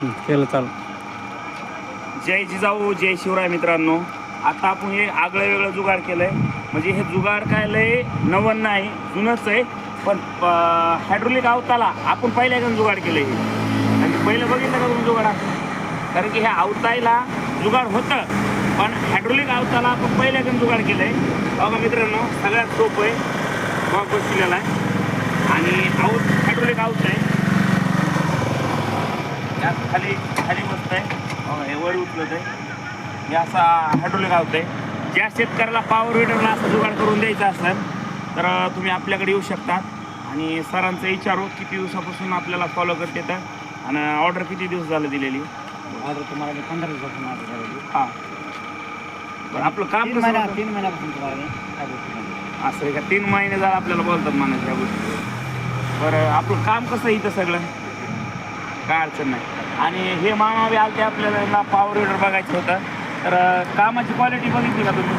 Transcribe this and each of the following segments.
केलं चालू. जय जिजाऊ जय शिवराय मित्रांनो. आता आपण हे आगळं वेगळं जुगाड केलंय. म्हणजे हे जुगाड काय लय नवन नाही, जुनंच आहे. पण हायड्रोलिक आवताला आपण पहिल्याकडून जुगाड केलंय हे. आणि पहिलं बघितलं का तुम्ही जुगाड असं? कारण की ह्या आवतायला जुगाड होतं, पण हायड्रोलिक आवताला आपण पहिल्याकडून जुगाड केलंय. बघा मित्रांनो, सगळ्यात सोपं आहे. मग बसलेला आहे आणि हायड्रोलिक आवत आहे. यात खाली खाली बसत आहे, हे वर उचलत आहे. हे असा हायड्रोलिक आवत आहे. ज्या शेतकऱ्याला पॉवर विडरला असं जुगाड करून द्यायचं असेल तर तुम्ही आपल्याकडे येऊ शकता आणि सरांचं विचारू किती दिवसापासून आपल्याला फॉलो करते तर, आणि ऑर्डर किती दिवस झालं दिलेली. ऑर्डर तुम्हाला 15 दिवसापासून ऑर्डर झालेली. हां, बरं आपलं काम 3 महिन्यापासून तुम्हाला असं आहे का? 3 महिने झालं आपल्याला बोलतात माणूस ह्या गोष्टी. बरं आपलं काम कसं आहे इथं सगळं, काय अडचण नाही. आणि हे मामा बी आलते आपल्याला पॉवर विडर बघायचं होतं. तर कामाची क्वालिटी बघितली का तुम्ही?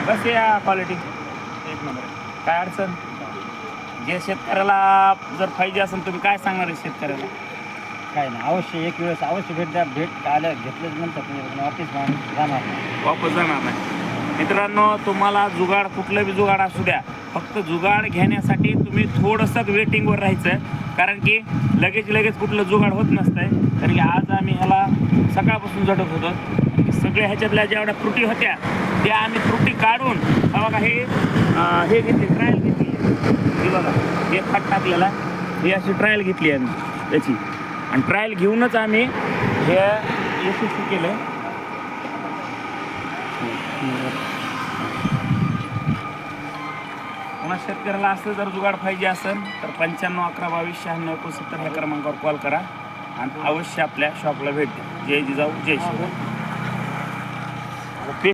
कशी आहे क्वालिटी? एक नंबर. काय अडचण? जे शेतकऱ्याला जर पाहिजे असेल तुम्ही काय सांगणार आहे शेतकऱ्याला? काय नाही, अवश्य एक वेळेस अवश्य भेट आल्या घेतल्याच नंतर तुम्ही वापस जाणार नाही, वापस जाणार नाही. मित्रांनो, तुम्हाला जुगाड कुठलं बी जुगाड असू द्या, फक्त जुगाड घेण्यासाठी तुम्ही थोडंसं वेटिंगवर राहायचं. कारण की लगेच कुठलं जुगाड होत नसतंय. कारण की आज आम्ही ह्याला सकाळपासून झटत होतो. सगळ्या ह्याच्यातल्या जेवढ्या त्रुटी होत्या त्या आम्ही त्रुटी काढून बघा हे घेतली, ट्रायल घेतली. हे बघा, हे फाट टाकलेला, ही अशी ट्रायल घेतली आम्ही त्याची. आणि ट्रायल घेऊनच आम्ही हे यशस्वी केलं. पुन्हा शेतकऱ्याला असं जर जुगाड पाहिजे असेल तर 95 11 22 96 69 ह्या क्रमांकावर कॉल करा आणि अवश्य आपल्या शॉपला भेट द्या. जय जिजाऊ जय शिवराय.